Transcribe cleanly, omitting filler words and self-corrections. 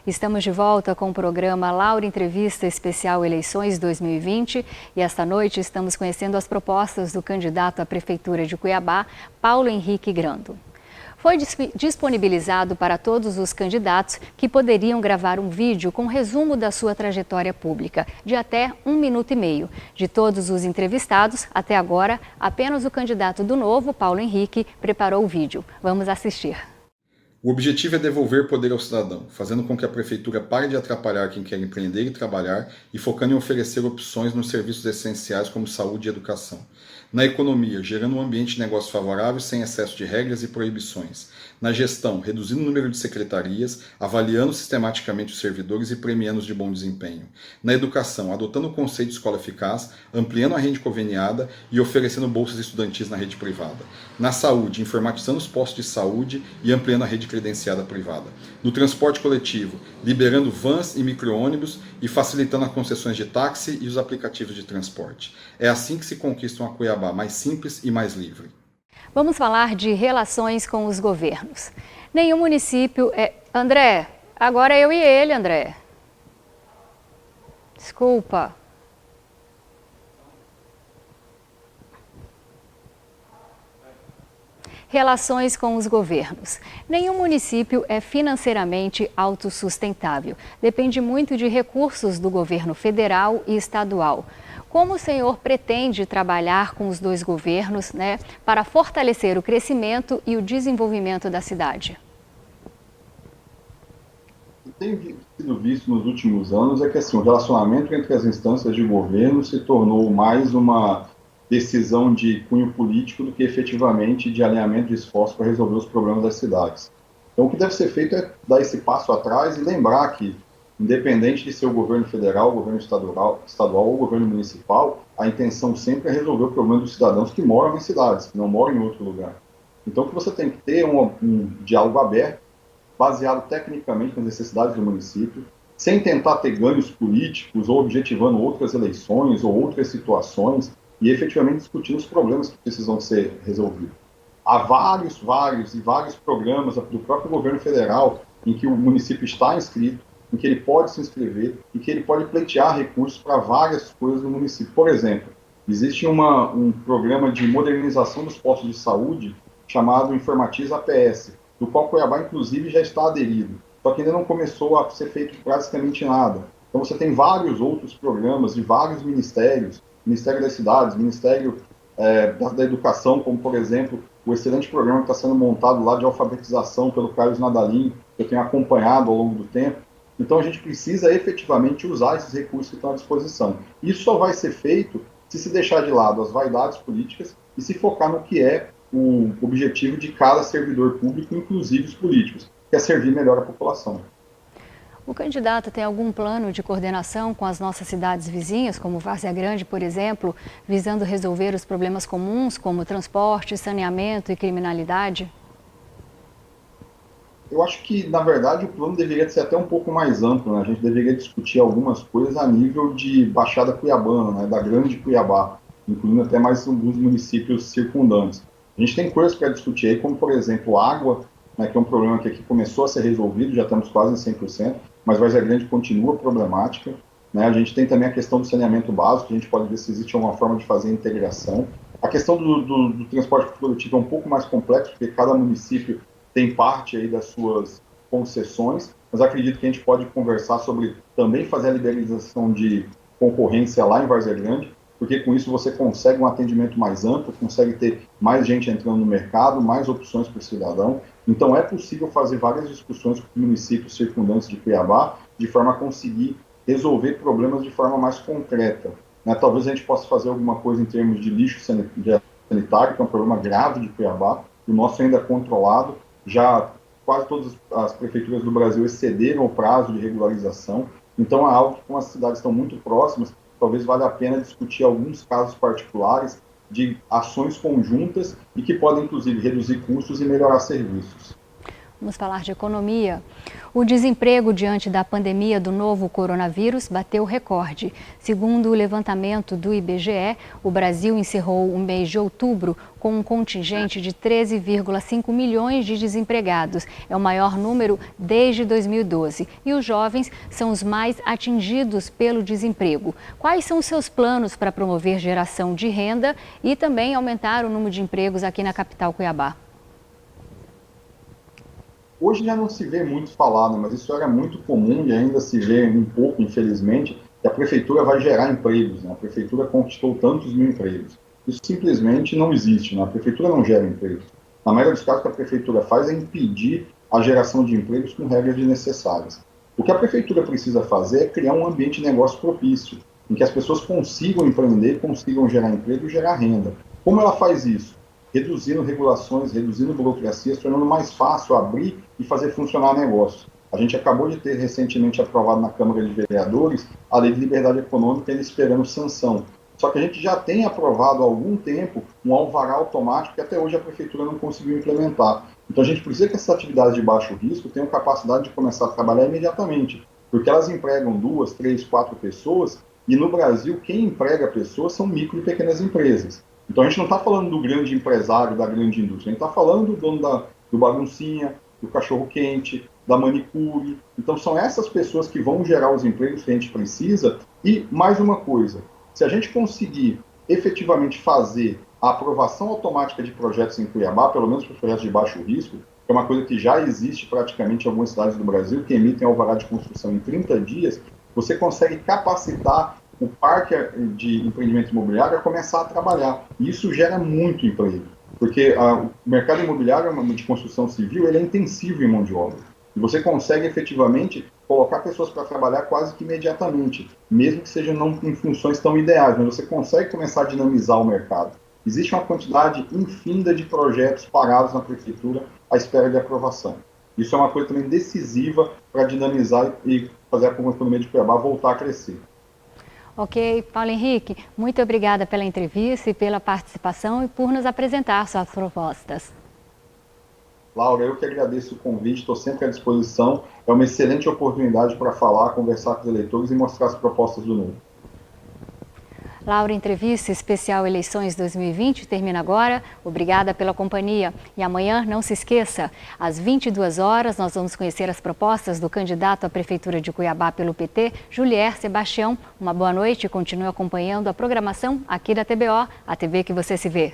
Estamos de volta com o programa Laura Entrevista Especial Eleições 2020 e esta noite estamos conhecendo as propostas do candidato à Prefeitura de Cuiabá, Paulo Henrique Grando. Foi disponibilizado para todos os candidatos que poderiam gravar um vídeo com resumo da sua trajetória pública, de até 1,5 minutos. De todos os entrevistados, até agora, apenas o candidato do Novo, Paulo Henrique, preparou o vídeo. Vamos assistir. O objetivo é devolver poder ao cidadão, fazendo com que a prefeitura pare de atrapalhar quem quer empreender e trabalhar e focando em oferecer opções nos serviços essenciais como saúde e educação. Na economia, gerando um ambiente de negócio favorável sem excesso de regras e proibições. Na gestão, reduzindo o número de secretarias, avaliando sistematicamente os servidores e premiando os de bom desempenho. Na educação, adotando o conceito de escola eficaz, ampliando a rede conveniada e oferecendo bolsas estudantis na rede privada. Na saúde, informatizando os postos de saúde e ampliando a rede credenciada privada. No transporte coletivo, liberando vans e micro-ônibus e facilitando as concessões de táxi e os aplicativos de transporte. É assim que se conquista uma Cuiabá mais simples e mais livre. Vamos falar de relações com os governos. Nenhum município é... André, agora é eu e ele, André. Desculpa. Relações com os governos. Nenhum município é financeiramente autossustentável. Depende muito de recursos do governo federal e estadual. Como o senhor pretende trabalhar com os dois governos, para fortalecer o crescimento e o desenvolvimento da cidade? O que tem sido visto nos últimos anos é que o relacionamento entre as instâncias de governo se tornou mais uma decisão de cunho político do que efetivamente de alinhamento de esforços para resolver os problemas das cidades. Então, o que deve ser feito é dar esse passo atrás e lembrar que, independente de ser o governo federal, o governo estadual ou o governo municipal, a intenção sempre é resolver o problema dos cidadãos que moram em cidades, que não moram em outro lugar. Então, o que você tem que ter é um diálogo aberto, baseado tecnicamente nas necessidades do município, sem tentar ter ganhos políticos ou objetivando outras eleições ou outras situações, e efetivamente discutindo os problemas que precisam ser resolvidos. Há vários programas do próprio governo federal em que o município está inscrito, em que ele pode se inscrever e que ele pode pleitear recursos para várias coisas no município. Por exemplo, existe um programa de modernização dos postos de saúde chamado Informatiza APS, do qual Cuiabá, inclusive, já está aderido, só que ainda não começou a ser feito praticamente nada. Então você tem vários outros programas de vários ministérios, Ministério das Cidades, Ministério da Educação, como, por exemplo, o excelente programa que está sendo montado lá de alfabetização pelo Carlos Nadalim, que eu tenho acompanhado ao longo do tempo. Então, a gente precisa efetivamente usar esses recursos que estão à disposição. Isso só vai ser feito se deixar de lado as vaidades políticas e se focar no que é o objetivo de cada servidor público, inclusive os políticos, que é servir melhor a população. O candidato tem algum plano de coordenação com as nossas cidades vizinhas, como Várzea Grande, por exemplo, visando resolver os problemas comuns, como transporte, saneamento e criminalidade? Eu acho que, na verdade, o plano deveria ser até um pouco mais amplo, né? A gente deveria discutir algumas coisas a nível de Baixada Cuiabana, da Grande Cuiabá, incluindo até mais alguns municípios circundantes. A gente tem coisas para discutir aí, como, por exemplo, água, que é um problema que aqui começou a ser resolvido, já estamos quase em 100%, mas Várzea Grande continua problemática. A gente tem também a questão do saneamento básico, a gente pode ver se existe uma forma de fazer a integração. A questão do transporte coletivo é um pouco mais complexo, porque cada município tem parte aí das suas concessões, mas acredito que a gente pode conversar sobre também fazer a liberalização de concorrência lá em Várzea Grande, porque com isso você consegue um atendimento mais amplo, consegue ter mais gente entrando no mercado, mais opções para o cidadão. Então é possível fazer várias discussões com municípios circundantes de Cuiabá, de forma a conseguir resolver problemas de forma mais concreta. Talvez a gente possa fazer alguma coisa em termos de lixo sanitário, que é um problema grave de Cuiabá, o nosso ainda é controlado, já quase todas as prefeituras do Brasil excederam o prazo de regularização, então é algo que, como as cidades estão muito próximas, talvez valha a pena discutir alguns casos particulares de ações conjuntas e que podem, inclusive, reduzir custos e melhorar serviços. Vamos falar de economia. O desemprego diante da pandemia do novo coronavírus bateu recorde. Segundo o levantamento do IBGE, o Brasil encerrou o mês de outubro com um contingente de 13,5 milhões de desempregados. É o maior número desde 2012. E os jovens são os mais atingidos pelo desemprego. Quais são os seus planos para promover geração de renda e também aumentar o número de empregos aqui na capital Cuiabá? Hoje já não se vê muito falar, né, mas isso era muito comum e ainda se vê um pouco, infelizmente, que a prefeitura vai gerar empregos, né? A prefeitura conquistou tantos mil empregos. Isso simplesmente não existe, né? A prefeitura não gera empregos. Na maioria dos casos, o que a prefeitura faz é impedir a geração de empregos com regras desnecessárias. O que a prefeitura precisa fazer é criar um ambiente de negócio propício, em que as pessoas consigam empreender, consigam gerar emprego e gerar renda. Como ela faz isso? Reduzindo regulações, reduzindo burocracias, tornando mais fácil abrir e fazer funcionar negócio. A gente acabou de ter recentemente aprovado na Câmara de Vereadores a Lei de Liberdade Econômica, ainda esperando sanção. Só que a gente já tem aprovado há algum tempo um alvará automático que até hoje a Prefeitura não conseguiu implementar. Então a gente precisa que essas atividades de baixo risco tenham capacidade de começar a trabalhar imediatamente, porque elas empregam 2, 3, 4 pessoas e no Brasil quem emprega pessoas são micro e pequenas empresas. Então a gente não está falando do grande empresário, da grande indústria, a gente está falando do dono do baguncinha, do cachorro-quente, da manicure. Então são essas pessoas que vão gerar os empregos que a gente precisa. E mais uma coisa, se a gente conseguir efetivamente fazer a aprovação automática de projetos em Cuiabá, pelo menos para os projetos de baixo risco, que é uma coisa que já existe praticamente em algumas cidades do Brasil, que emitem alvará de construção em 30 dias, você consegue capacitar o parque de empreendimento imobiliário a começar a trabalhar. E isso gera muito emprego, porque o mercado imobiliário de construção civil ele é intensivo em mão de obra. E você consegue efetivamente colocar pessoas para trabalhar quase que imediatamente, mesmo que sejam não em funções tão ideais, mas você consegue começar a dinamizar o mercado. Existe uma quantidade infinda de projetos parados na prefeitura à espera de aprovação. Isso é uma coisa também decisiva para dinamizar e fazer a economia de Cuiabá voltar a crescer. Ok, Paulo Henrique, muito obrigada pela entrevista e pela participação e por nos apresentar suas propostas. Laura, eu que agradeço o convite, estou sempre à disposição. É uma excelente oportunidade para falar, conversar com os eleitores e mostrar as propostas do novo. Laura, entrevista especial Eleições 2020 termina agora. Obrigada pela companhia. E amanhã, não se esqueça, às 22 horas, nós vamos conhecer as propostas do candidato à Prefeitura de Cuiabá pelo PT, Julier Sebastião. Uma boa noite e continue acompanhando a programação aqui da TBO, a TV que você se vê.